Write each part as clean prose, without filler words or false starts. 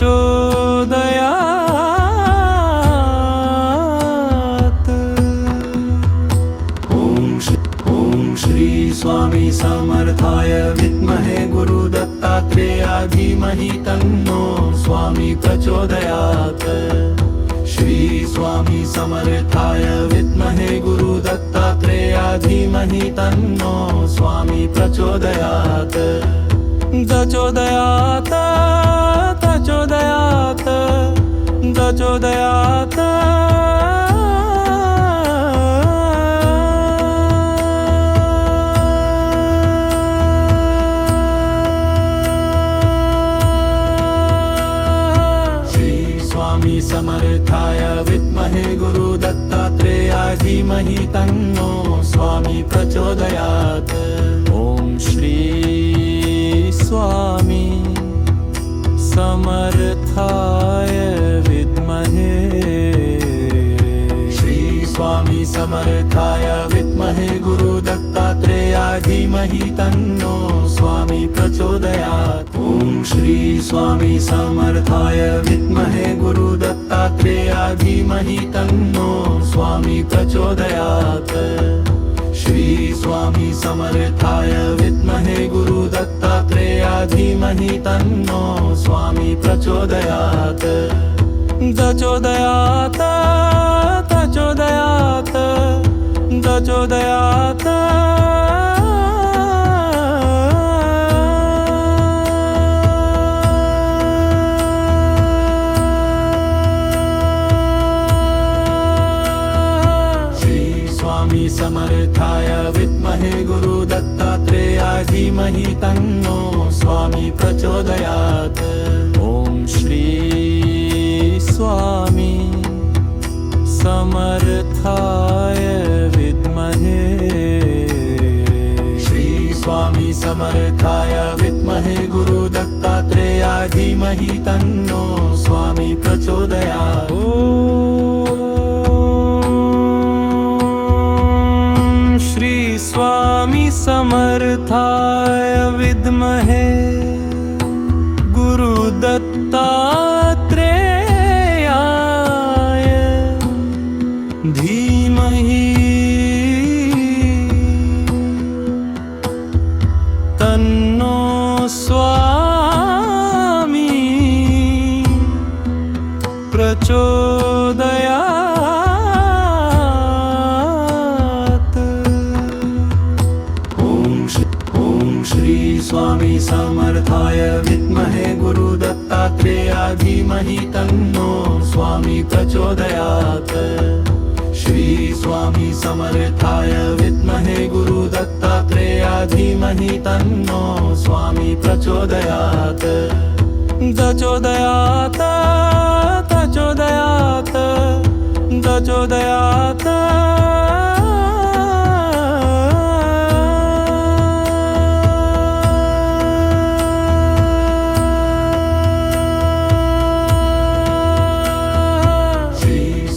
प्रचोदयात्। ओम श्री स्वामी समर्थाय विद्महे गुरु दत्तात्रेयाय धीमहि तन्नो स्वामी प्रचोदयात्। श्री स्वामी समर्थाय विद्महे गुरु दत्तात्रेयाय धीमहि तन्नो स्वामी प्रचोदयात्। प्रचोदयात् प्रचोदयात् प्रचोदयात्। स्वामी समर्थाय विद्महे गुरु दत्तात्रेयाय धीमहि तन्नो स्वामी प्रचोदयात्। ओम श्री स्वामी समर्थाय विद्महे। श्री स्वामी समर्थाय विद्महे गुरु दत्तात्रेयाय धीमहि तन्नो स्वामी प्रचोदयात्। ओम श्री स्वामी समर्थाय विद्महे गुरु दत्तात्रेयाय धीमहि तन्नो स्वामी प्रचोदयात्। श्री स्वामी समर्थाय विद्महे गुरु दत्तात्रेयाय धीमहि तन्नो स्वामी प्रचोदयात्। प्रचोदयात् प्रचोदयात् प्रचोदयात्। स्वामी समर्थाय विद्महे गुरु दत्तात्रेयाय धीमहि तन्नो स्वामी प्रचोदयात्। ओम श्री स्वामी समर्थाय विद्महे। श्री स्वामी समर्थाय विद्महे गुरु दत्तात्रेयाय धीमहि तन्नो स्वामी प्रचोदयात्। श्री स्वामी समर्थाय विद्महे गुरु दत्तात्रेयाय धीमहि तन्नो स्वामी प्रचोदयात्। ओम श्री स्वामी समर्थाय विद्महे गुरु दत्तात्रेयाय धीमहि तन्नो स्वामी प्रचोदयात्। श्री स्वामी समर्थाय विद्महे गुरु दत्तात्रेयाय धीमहि तन्नो स्वामी प्रचोदयात्। प्रचोदयात् प्रचोदयात् प्रचोदयात्।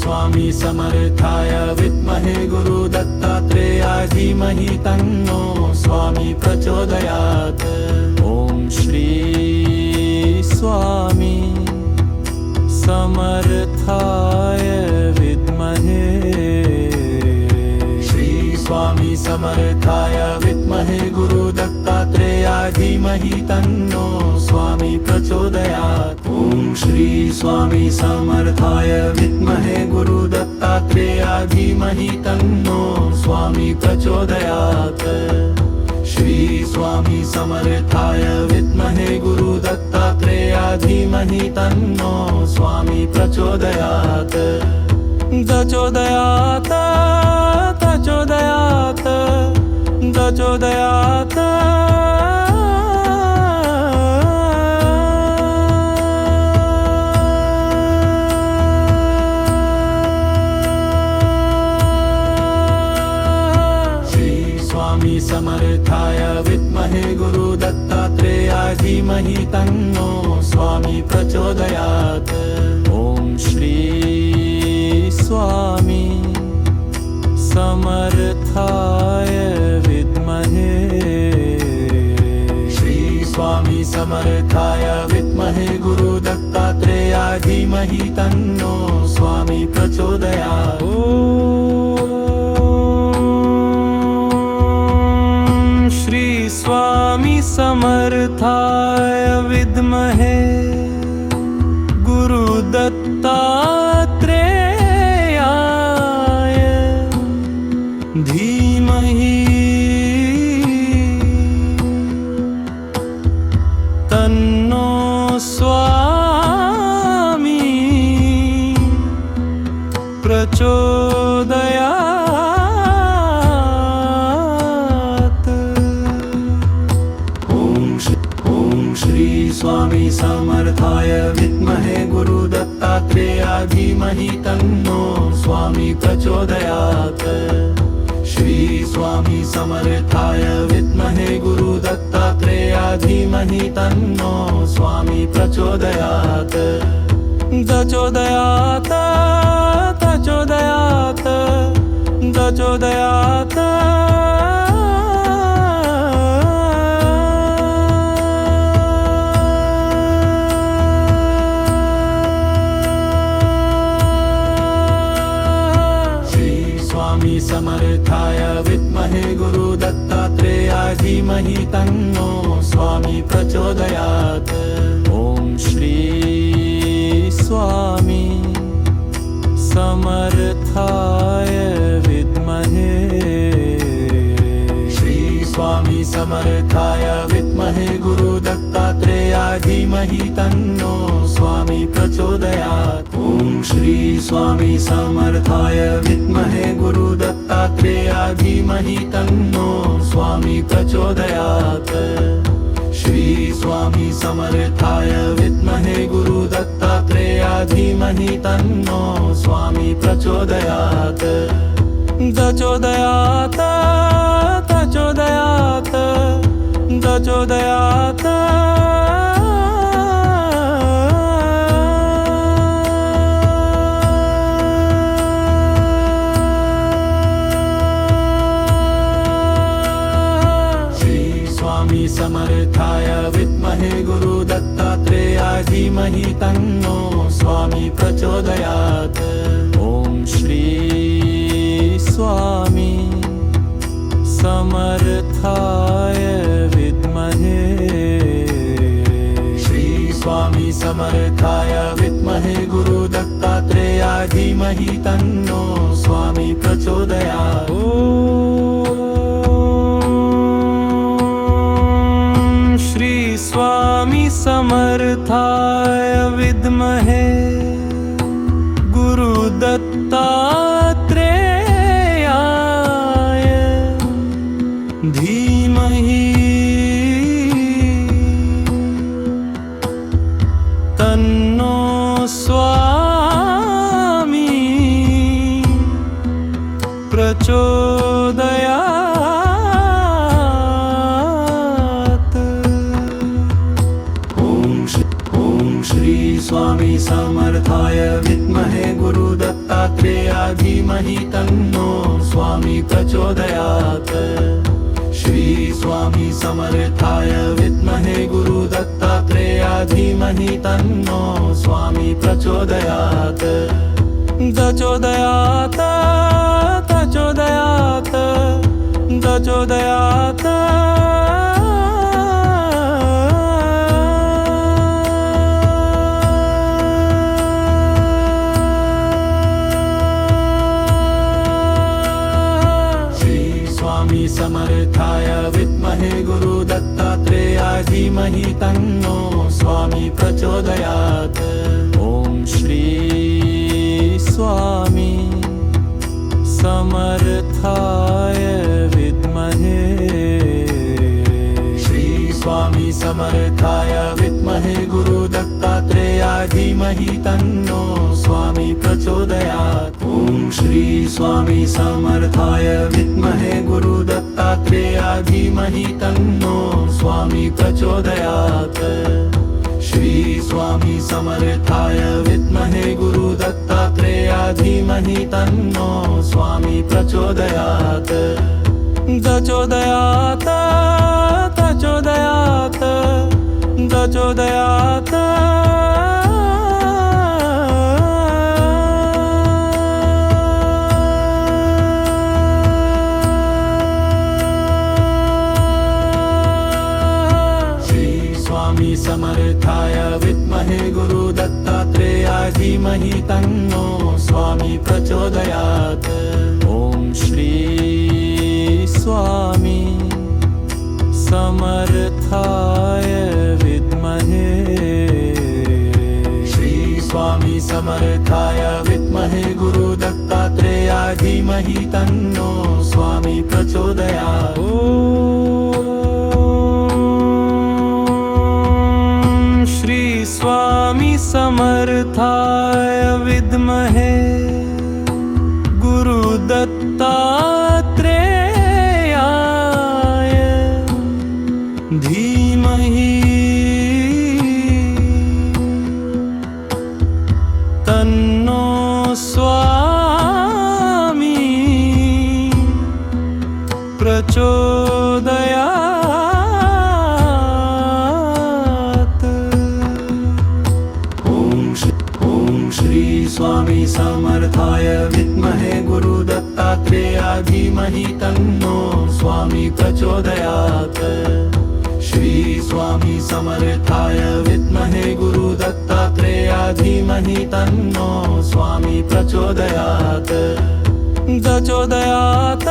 स्वामी समर्थाय विद्महे गुरु दत्तात्रेयाय धीमहि तन्नो स्वामी प्रचोदयात्। ओम श्री स्वामी समर्थाय विद्महे। श्री स्वामी समर्थाय विद्महे गुरु दत्तात्रेयाय धीमहि तन्नो स्वामी प्रचोदयात्। ओम श्री स्वामी समर्थाय विद्महे गुरु दत्तात्रेयाय धीमहि तन्नो स्वामी प्रचोदयात्। श्री स्वामी समर्थाय विद्महे गुरु दत्तात्रेयाय धीमहि तन्नो स्वामी प्रचोदयात्। प्रचोदयात् प्रचोदयात् प्रचोदयात्। स्वामी समर्थाय विद्महे गुरु दत्तात्रेयाय धीमहि तन्नो स्वामी प्रचोदयात्। ओम श्री स्वामी समर्थाय विद्महे। श्री स्वामी समर्थाय विद्महे गुरु दत्तात्रेयाय धीमहि तन्नो स्वामी प्रचोदयात्। ॐ श्री स्वामी समर्थाय विद्महे गुरुदत्तात्रेयाय धीमहि तन्नो स्वामी प्रचोदयात्। ॐ श्री स्वामी समर्थाय विद्महे गुरुदत्तात्रेयाय धीमहि तन्नो स्वामी प्रचोदयात्। श्री स्वामी समर्थाय विद्महे गुरुदत्तात्रेयाय धीमहि तन्नो स्वामी प्रचोदयात्। प्रचोदयात् प्रचोदयात् प्रचोदयात्। स्वामी समर्थाय विद्महे गुरुदत्तात्रेयाय धीमहि तन्नो स्वामी प्रचोदयात्। ॐ श्री स्वामी समर्थाय विद्महे श्री स्वामी समर्थाय विद्महे गुरुदत्तात्रेयाय धीमहि तन्नो स्वामी प्रचोदयात्। ॐ श्री स्वामी समर्थाय विद्महे गुरुदत्तात्रेयाय धीमहि तन्नो स्वामी प्रचोदयात्। श्री स्वामी समर्थाय विद्महे गुरुदत्तात्रेयाय धीमहि तन्नो स्वामी प्रचोदयात्। प्रचोदयात् प्रचोदयात् प्रचोदयात्। स्वामी समर्थाय विद्महे गुरुदत्तात्रेयाय धीमहि तन्नो स्वामी प्रचोदयात्। ॐ श्री स्वामी समर्थाय विद्महे श्री स्वामी समर्थाय विद्महे गुरुदत्तात्रेयाय धीमहि तन्नो स्वामी प्रचोदयात्। श्री स्वामी समर्थाय विद्महे गुरुदत्तात्रेयाय धीमहि तन्नो स्वामी प्रचोदयात्। श्री स्वामी समर्थाय विद्महे गुरुदत्तात्रेयाय धीमहि तन्नो स्वामी प्रचोदयात्। श्री स्वामी समर्थाय विद्महे गुरुदत्तात्रेयाय धीमहि तन्नो स्वामी प्रचोदयात्। प्रचोदयात् प्रचोदयात् प्रचोदयात्। स्वामी समर्थाय विद्महे गुरुदत्तात्रेयाय धीमहि तन्नो स्वामी प्रचोदयात्। ॐ श्री स्वामी समर्थाय विद्महे श्री स्वामी समर्थाय विद्महे गुरुदत्तात्रेयाय धीमहि तन्नो स्वामी प्रचोदयात्। ॐ श्री स्वामी समर्थाय विद्महे गुरुदत्तात्रेयाय धीमहि तन्नो स्वामी प्रचोदयात्। श्री स्वामी समर्थाय विद्महे गुरुदत्तात्रेयाय धीमहि तन्नो स्वामी प्रचोदयात्। प्रचोदयात् प्रचोदयात् प्रचोदयात्। धीमहि तन्नो स्वामी प्रचोदयात्। ॐ श्री स्वामी समर्थाय विद्महे श्री स्वामी समर्थाय विद्महे गुरु दत्तात्रेयाय धीमहि तन्नो स्वामी प्रचोदयात्। ॐ श्री स्वामी समर्थाय विद्महे गुरुदत्तात्रेयाय धीमहि तन्नो स्वामी प्रचोदयात्। ॐ श्री स्वामी समर्थाय विद्महे गुरु दत्तात्रेयाय धीमहि तन्नो स्वामी प्रचोदयात्। श्री स्वामी समर्थाय विद्महे गुरु दत्तात्रेयाय धीमहि तन्नो स्वामी प्रचोदयात्। प्रचोदयात्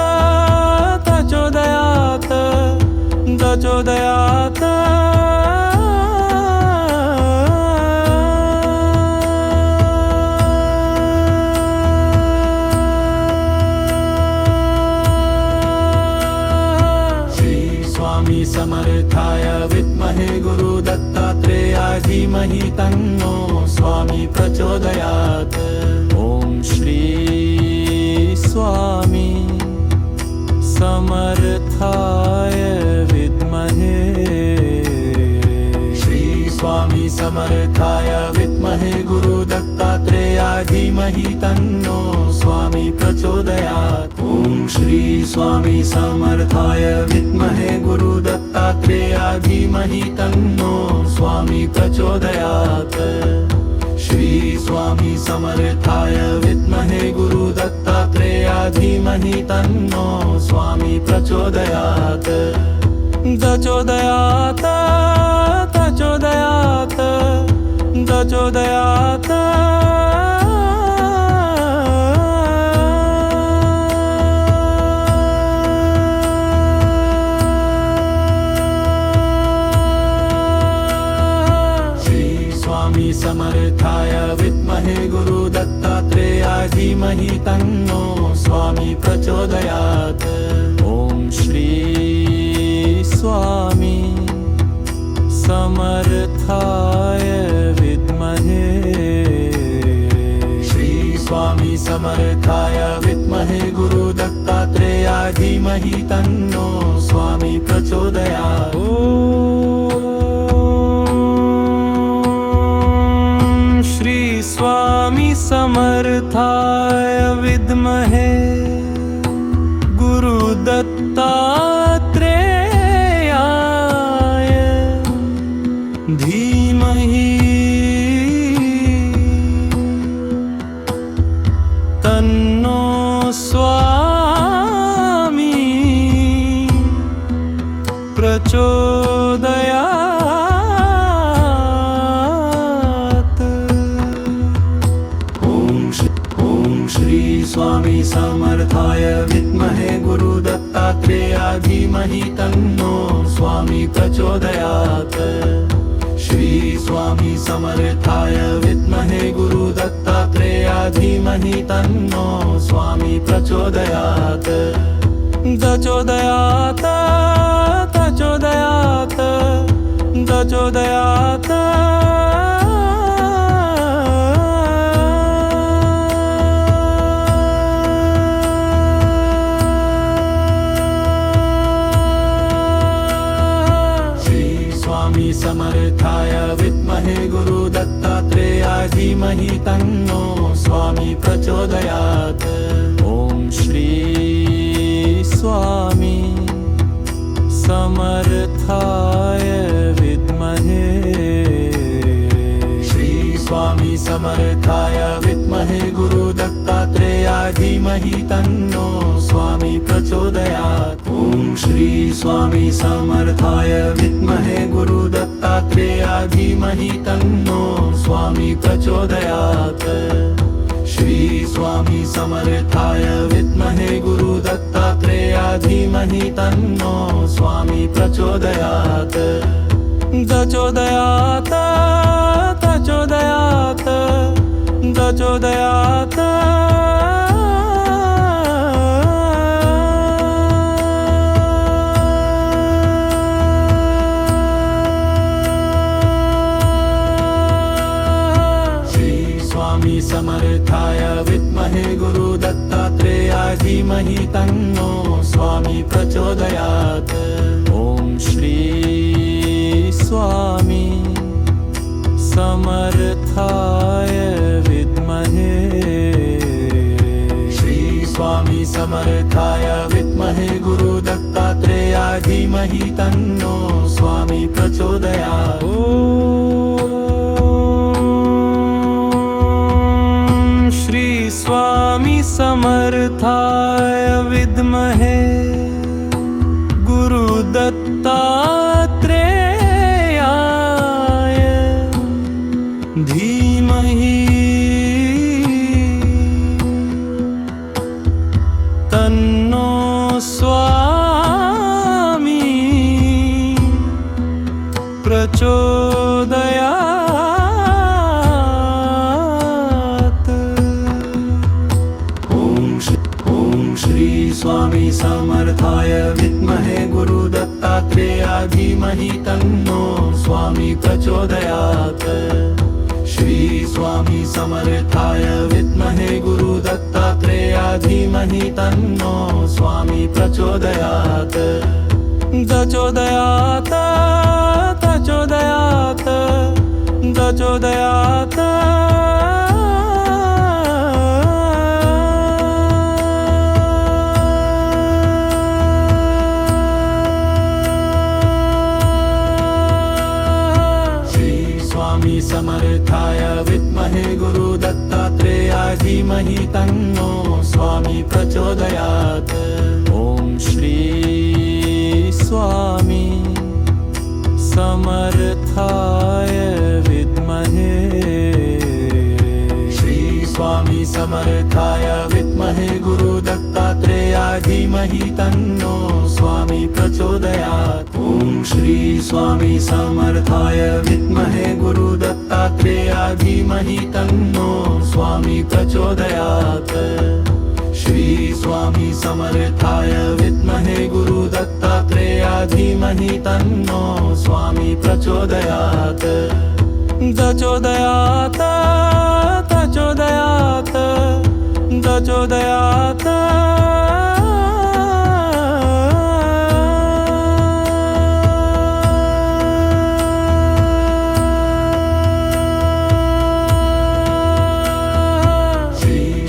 प्रचोदयात् प्रचोदयात्। स्वामी समर्थाय विद्महे गुरु दत्तात्रेयाय धीमहि तन्नो स्वामी प्रचोदयात्। ॐ श्री स्वामी समर्थाय विद्महे श्री स्वामी समर्थाय विद्महे गुरु दत्तात्रेयाय धीमहि तन्नो स्वामी प्रचोदयात्। ॐ श्री स्वामी समर्थाय विद्महे गुरु दत्तात्रेयाय धीमहि तन्नो स्वामी प्रचोदयात्। श्री स्वामी समर्थाय विद्महे गुरु दत्तात्रेयाय धीमहि तन्नो स्वामी प्रचोदयात्। प्रचोदयात् प्रचोदयात् प्रचोदयात्। स्वामी समर्थाय विद्महे गुरु दत्तात्रेयाय धीमहि तन्नो स्वामी प्रचोदयात्। ॐ श्री स्वामी समर्थाय विद्महे श्री स्वामी समर्थाय विद्महे गुरु दत्तात्रेयाय धीमहि तन्नो स्वामी प्रचोदयात्। श्री स्वामी समर्थाय विद्महे गुरु दत्तात्रेयाय धीमहि तन्नो स्वामी प्रचोदयात्। ॐ श्री स्वामी समर्थाय विद्महे गुरु दत्तात्रेयाय धीमहि तन्नो स्वामी प्रचोदयात्। श्री स्वामी समर्थाय विद्महे गुरु दत्तात्रेयाय धीमहि तन्नो स्वामी प्रचोदयात्। प्रचोदयात् प्रचोदयात् प्रचोदयात्। स्वामी समर्थाय विद्महे गुरु दत्तात्रेयाय धीमहि तन्नो स्वामी प्रचोदयात्। ॐ श्री स्वामी समर्थाय विद्महे स्वामी समर्थाय विद्महे गुरु दत्तात्रेयाय धीमहि तन्नो स्वामी प्रचोदयात्। ओम श्री स्वामी समर्थाय विद्महे गुरु दत्तात्रेयाय धीमहि तन्नो स्वामी प्रचोदयात्। श्री स्वामी समर्थाय विद्महे गुरु दत्तात्रेयाय धीमहि तन्नो स्वामी प्रचोदयात्। प्रचोदयात् प्रचोदयात् प्रचोदयात्। श्री स्वामी समर्थाय विद्महे गुरु दत्तात्रेयाय धीमहि तन्नो स्वामी प्रचोदयात्। ओम श्री स्वामी समर्थाय विद्महे श्री स्वामी समर्थाय विद्महे गुरु दत्तात्रेयाय धीमहि तन्नो स्वामी प्रचोदयात्। ओम श्री स्वामी समर्थाय विद्महे गुरु दत्तात्रेयाय धीमहि तन्नो स्वामी प्रचोदयात्। ओम श्री स्वामी समर्थाय विद्महे गुरु दत्तात्रेयाय धीमहि तन्नो स्वामी प्रचोदयात्। श्री स्वामी समर्थाय विद्महे गुरु दत्तात्रेयाय धीमहि तन्नो स्वामी प्रचोदयात्। प्रचोदयात् प्रचोदयात् प्रचोदयात्। स्वामी समर्थाय विद्महे गुरु दत्तात्रेयाय धीमहि तन्नो स्वामी प्रचोदयात्। ओम श्री स्वामी समर्थाय विद्महे श्री स्वामी समर्थाय विद्महे गुरु दत्तात्रेयाय धीमहि तन्नो स्वामी प्रचोदयात्। ओम श्री स्वामी समर्थाय विद्महे गुरु दत्तात्रेयाय धीमहि तन्नो स्वामी प्रचोदयात्। श्री स्वामी समर्थाय विद्महे गुरु दत्तात्रेयाय धीमहि तन्नो स्वामी प्रचोदयात्। प्रचोदयात् प्रचोदयात् प्रचोदयात्।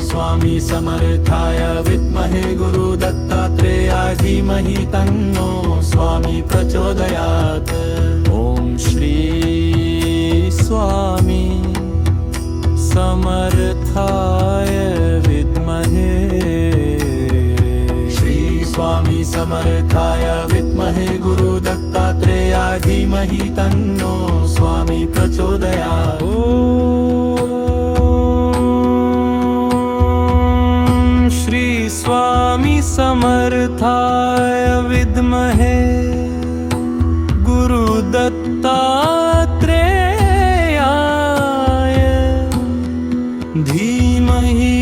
स्वामी समर्थाय विद्महे गुरु दत्तात्रेयाय धीमहि तन्नो स्वामी प्रचोदयात्। ओम श्री स्वामी समर्थाय विद्महे श्री स्वामी समर्थाय विद्महे गुरु दत्तात्रेयाय धीमहि तन्नो स्वामी प्रचोदयात्। श्री स्वामी समर्थाय विद्महे गुरु दत्तात्रेयाय धीमहि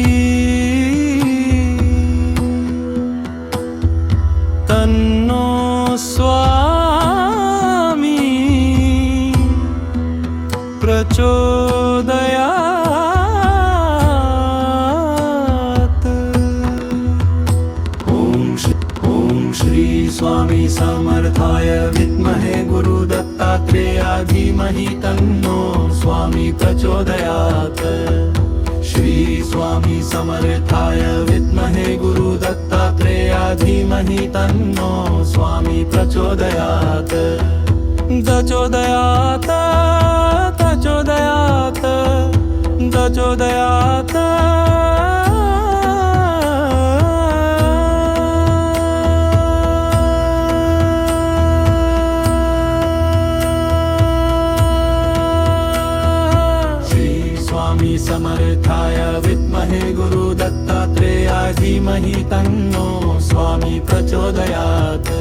तन्नो स्वामी प्रचोदयात्। ओम श्री स्वामी समर्थाय विद्महे गुरु दत्तात्रेयाय धीमहि तन्नो स्वामी प्रचोदयात्। श्री स्वामी समर्थाय विद्महे गुरु दत्तात्रेयाय धीमहि तन्नो स्वामी प्रचोदयात्। प्रचोदयात् प्रचोदयात् प्रचोदयात् प्रचोदयात् स्वामी समर्थाय विद्महे गुरु दत्तात्रेयाय धीमहि तन्नो स्वामी प्रचोदयात्।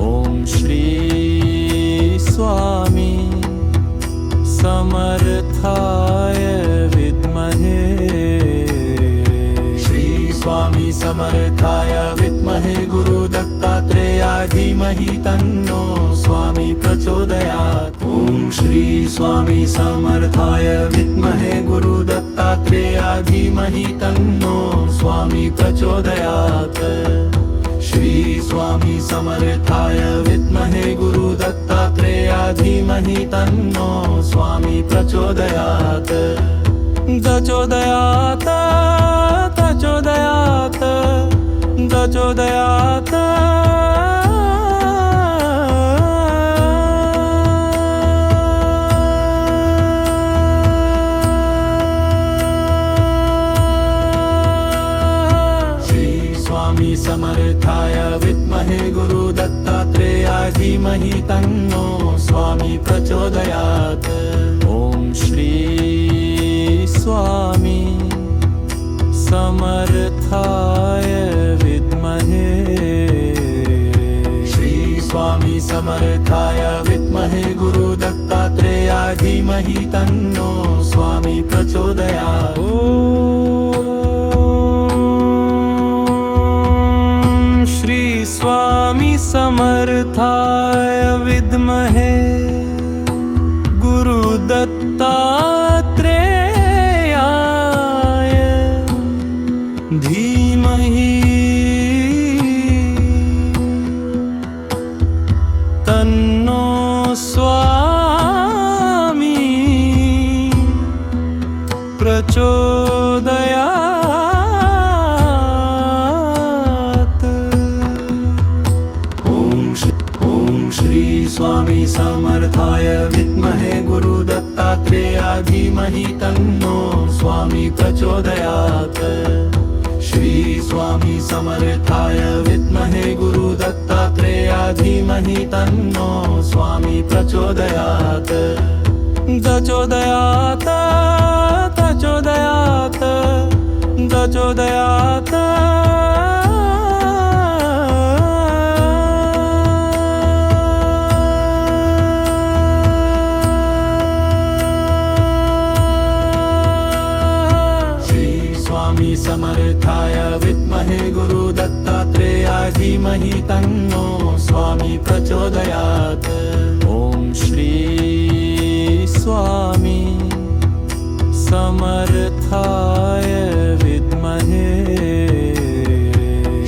ओम श्री स्वामी समर्थाय विद्महे श्री स्वामी समर्थाय विद्महे गुरु दत्तात्रेयाय धीमहि तन्नो स्वामी प्रचोदयात्। ओम श्री स्वामी समर्थाय विद्महे गुरु दत्तात्रेयाय धीमहि तन्नो स्वामी प्रचोदयात्। श्री स्वामी समर्थाय विद्महे गुरु दत्तात्रेयाय धीमहि तन्नो स्वामी प्रचोदयात्। प्रचोदयात् प्रचोदयात् प्रचोदयात् स्वामी समर्थाय विद्महे गुरु दत्तात्रेयाय धीमहि तन्नो स्वामी प्रचोदयात्। ओम श्री स्वामी समर्थाय विद्महे श्री स्वामी समर्थाय विद्महे गुरु दत्तात्रेयाय धीमहि तन्नो स्वामी प्रचोदयात्। श्री स्वामी समर्थाय विद्महे गुरु दत्तात्रेयाय धीमहि तन्नो स्वामी प्रचोदयात्। ओम श्री स्वामी समर्थाय विद्महे गुरु दत्तात्रेयाय धीमहि तन्नो स्वामी प्रचोदयात्। श्री स्वामी समर्थाय विद्महे गुरु दत्तात्रेयाय धीमहि तन्नो स्वामी प्रचोदयात्। प्रचोदयात् प्रचोदयात् प्रचोदयात् स्वामी समर्थाय विद्महे गुरु दत्तात्रेयाय धीमहि तन्नो स्वामी प्रचोदयात्। ओम श्री स्वामी समर्थाय विद्महे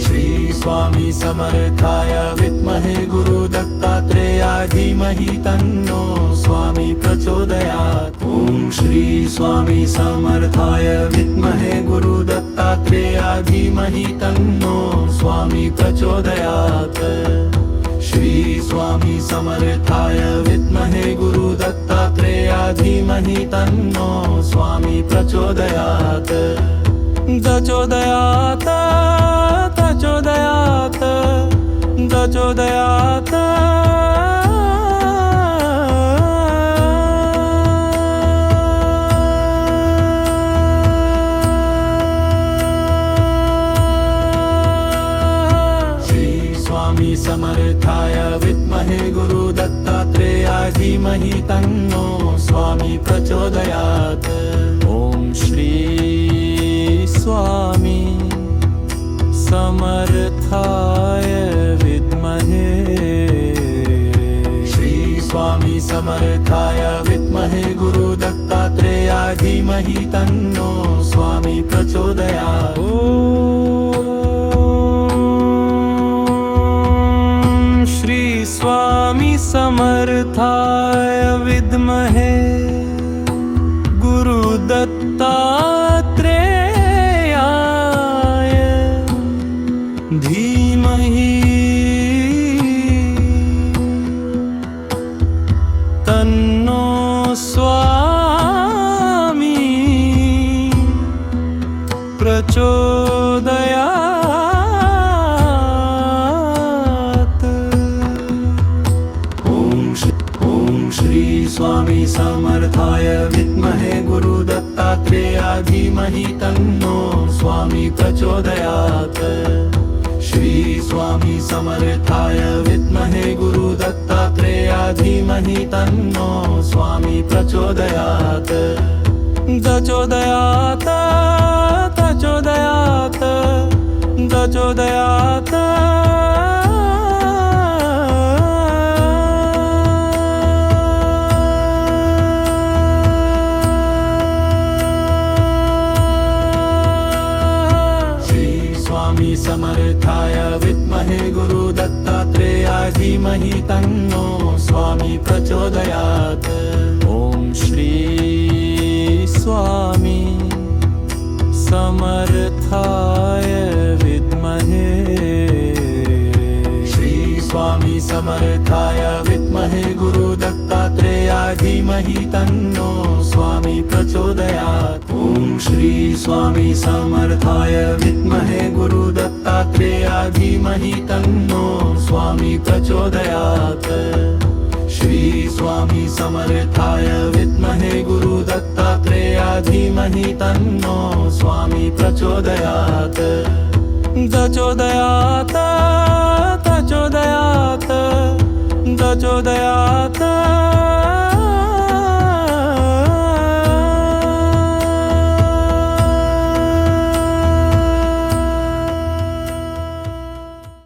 श्री स्वामी समर्थाय विद्महे गुरु दत्तात्रेयाय धीमहि तन्नो स्वामी प्रचोदयात्। ओम श्री स्वामी समर्थाय विद्महे गुरु दत्तात्रेयाय धीमहि तन्नो स्वामी प्रचोदयात्। श्री स्वामी समर्थाय विद्महे गुरु दत्तात्रेयाय धीमहि तन्नो स्वामी प्रचोदयात्। प्रचोदयात् प्रचोदयात् प्रचोदयात् स्वामी समर्थाय विद्महे गुरु दत्तात्रेयाय धीमहि तन्नो स्वामी प्रचोदयात्। ओम श्री स्वामी समर्थाय विद्महे श्री स्वामी समर्थाय विद्महे गुरु दत्तात्रेयाय धीमहि तन्नो स्वामी प्रचोदयात्। श्री स्वामी समर्थाय विद्महे गुरु दत्तात्रेयाय धीमहि तन्नो स्वामी प्रचोदयात्। ओम श्री स्वामी समर्थाय विद्महे गुरु दत्तात्रेयाय धीमहि तन्नो स्वामी प्रचोदयात्। श्री स्वामी समर्थाय विद्महे गुरु दत्तात्रेयाय धीमहि तन्नो स्वामी प्रचोदयात्। प्रचोदयात् प्रचोदयात् प्रचोदयात्। स्वामी समर्थाय विद्महे गुरु दत्तात्रेयाय धीमहि तन्नो स्वामी प्रचोदयात्। ओम श्री स्वामी समर्थाय विद्महे। श्री स्वामी समर्थाय विद्महे गुरु दत्तात्रेयाय धीमहि तन्नो स्वामी प्रचोदयात्। ओम श्री स्वामी समर्थाय विद्महे गुरु दत्तात्रेयाय धीमहि तन्नो स्वामी प्रचोदयात्। श्री स्वामी समर्थाय विद्महे गुरु दत्तात्रेयाय धीमहि तन्नो स्वामी प्रचोदयात्। प्रचोदयात् प्रचोदयात् प्रचोदयात्।